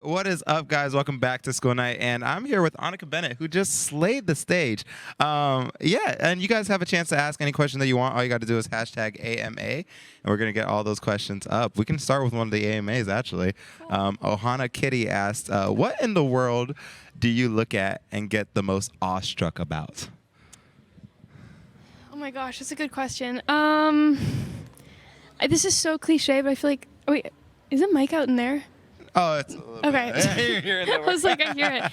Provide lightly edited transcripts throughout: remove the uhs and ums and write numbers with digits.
What is up, guys? Welcome back to School Night, and I'm here with Annika Bennett, who just slayed the stage. Yeah, and you guys have a chance to ask any question that you want. All you got to do is hashtag AMA, and we're going to get all those questions up. We can start with one of the AMAs, actually. Ohana Kitty asked, what in the world do you look at and get the most awestruck about? Oh my gosh, that's a good question. This is so cliche, but I feel like, wait, is it mic out in there? Oh, it's a little okay. I was like, I hear it.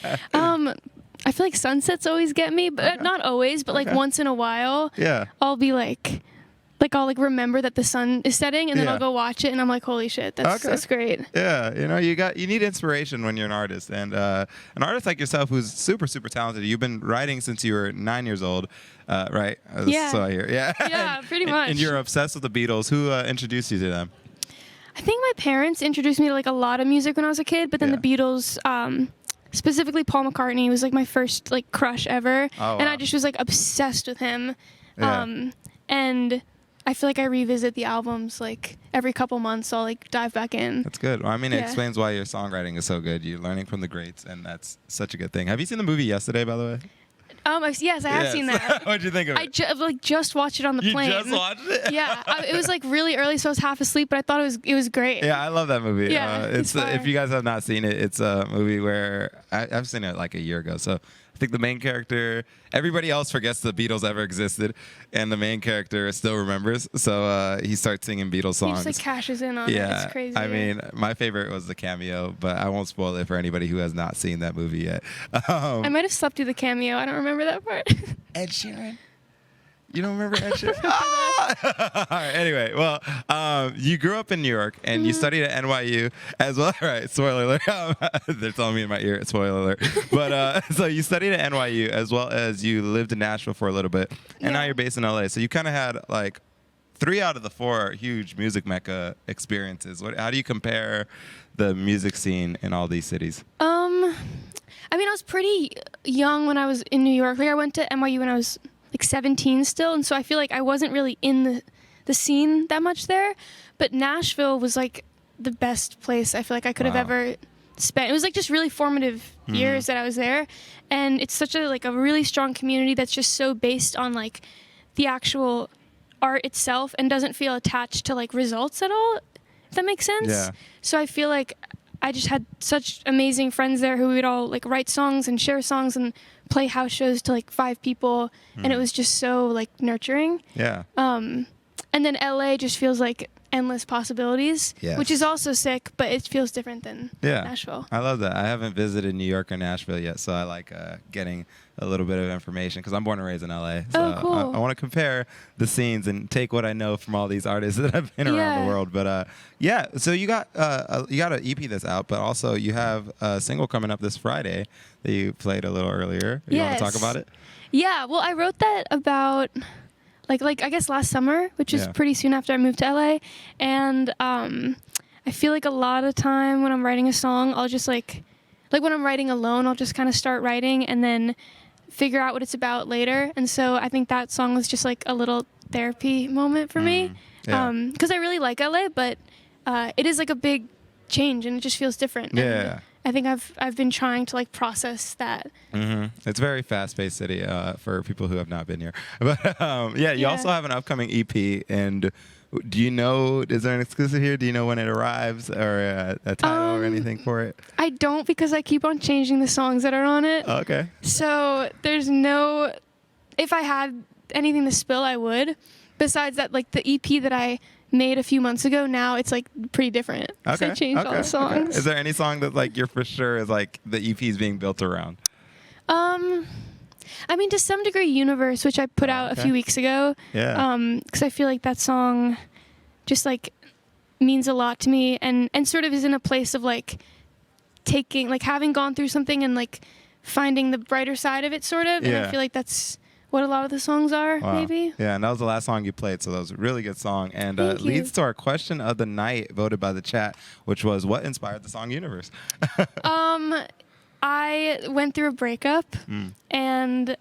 I feel like sunsets always get me, but not always, but like once in a while. Yeah. I'll be like I'll remember that the sun is setting, and then I'll go watch it, and I'm like, holy shit, that's great. Yeah, you need inspiration when you're an artist, and an artist like yourself who's super talented. You've been writing since you were 9 years old, right? Yeah. So I hear. Yeah. Yeah, pretty much. And you're obsessed with the Beatles. Who introduced you to them? I think my parents introduced me to like a lot of music when I was a kid, but then the Beatles, specifically Paul McCartney, was like my first like crush ever, and I just was like obsessed with him. And I feel like I revisit the albums like every couple months. I'll like dive back in. That's good. Well, I mean, it explains why your songwriting is so good. You're learning from the greats, and that's such a good thing. Have you seen the movie Yesterday, by the way? Yes, I have seen that. What'd you think of it? I just watched it on the plane. You just watched it? Yeah, it was like really early, so I was half asleep, but I thought it was great. Yeah, I love that movie. Yeah, it's if you guys have not seen it, it's a movie where I've seen it like a year ago. So I think the main character, everybody else forgets the Beatles ever existed, and the main character still remembers. So he starts singing Beatles songs. He just like cashes in on it. It's crazy. I mean, my favorite was the cameo, but I won't spoil it for anybody who has not seen that movie yet. I might have slept through the cameo. I don't remember that part. Ed Sheeran? You don't remember Ed Sheeran? All right, anyway, well, you grew up in New York, and you studied at NYU as well. All right, spoiler alert. They're telling me in my ear, spoiler alert. But so you studied at NYU as well as you lived in Nashville for a little bit, and now you're based in LA. So you kind of had like 3 out of the 4 huge music mecca experiences. How do you compare the music scene in all these cities? I mean, I was pretty young when I was in New York. Like I went to NYU when I was like 17 still, and so I feel like I wasn't really in the scene that much there. But Nashville was like the best place I feel like I could have ever spent. It was like just really formative years that I was there, and it's such a really strong community that's just so based on like the actual art itself and doesn't feel attached to like results at all, if that makes sense. Yeah. So I feel like I just had such amazing friends there who would all like write songs and share songs and play house shows to like 5 people, and it was just so like nurturing. Yeah. And then LA just feels like endless possibilities, which is also sick, but it feels different than Nashville. I love that. I haven't visited New York or Nashville yet, so I like getting a little bit of information because I'm born and raised in LA. So cool. I want to compare the scenes and take what I know from all these artists that have been around the world. But so you got an EP that's out, but also you have a single coming up this Friday that you played a little earlier. You want to talk about it? Yeah, well, I wrote that about like I guess last summer, which was pretty soon after I moved to LA, and I feel like a lot of time when I'm writing a song, I'll just like when I'm writing alone, I'll just kind of start writing and then figure out what it's about later. And so I think that song was just like a little therapy moment for me, because I really like LA, but it is like a big change and it just feels different. Yeah. I think I've been trying to like process that. It's a very fast-paced city for people who have not been here. But you also have an upcoming EP, and do you know? Is there an exclusive here? Do you know when it arrives, or a title or anything for it? I don't, because I keep on changing the songs that are on it. Okay. So there's no. If I had anything to spill, I would. Besides that, like the EP that I made a few months ago, now it's like pretty different. Okay. So I changed all the songs. Okay. Is there any song that like you're for sure is like the EP is being built around? I mean, to some degree, Universe, which I put out a few weeks ago. Yeah. Because I feel like that song just like means a lot to me, and sort of is in a place of like having gone through something and like finding the brighter side of it, sort of. And I feel like that's what a lot of the songs are, maybe. Yeah, and that was the last song you played, so that was a really good song. And leads to our question of the night voted by the chat, which was, what inspired the song Universe? I went through a breakup and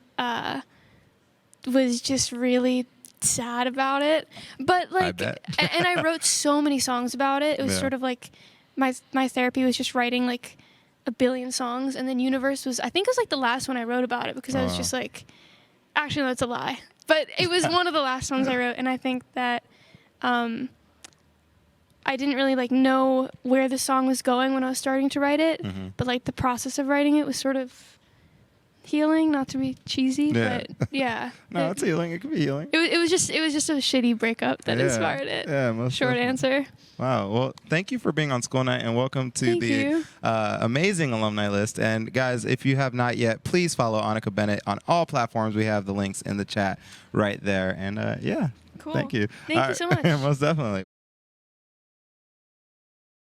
was just really sad about it. But like, and I wrote so many songs about it. It was sort of like my therapy was just writing like a billion songs, and then Universe was, I think it was like the last one I wrote about it, because I was just like, actually, no, that's a lie. But it was one of the last songs I wrote, and I think that I didn't really like know where the song was going when I was starting to write it, but like the process of writing it was sort of healing, not to be cheesy, but yeah. No, it's healing. It could be healing. It was just a shitty breakup that inspired it. Yeah, most Short definitely. answer. Wow. Well, thank you for being on School Night, and welcome to Thank the you. amazing alumni list. And guys, if you have not yet, please follow Annika Bennett on all platforms. We have the links in the chat right there. And yeah, Cool. thank you. Thank All you so right. much. Most definitely.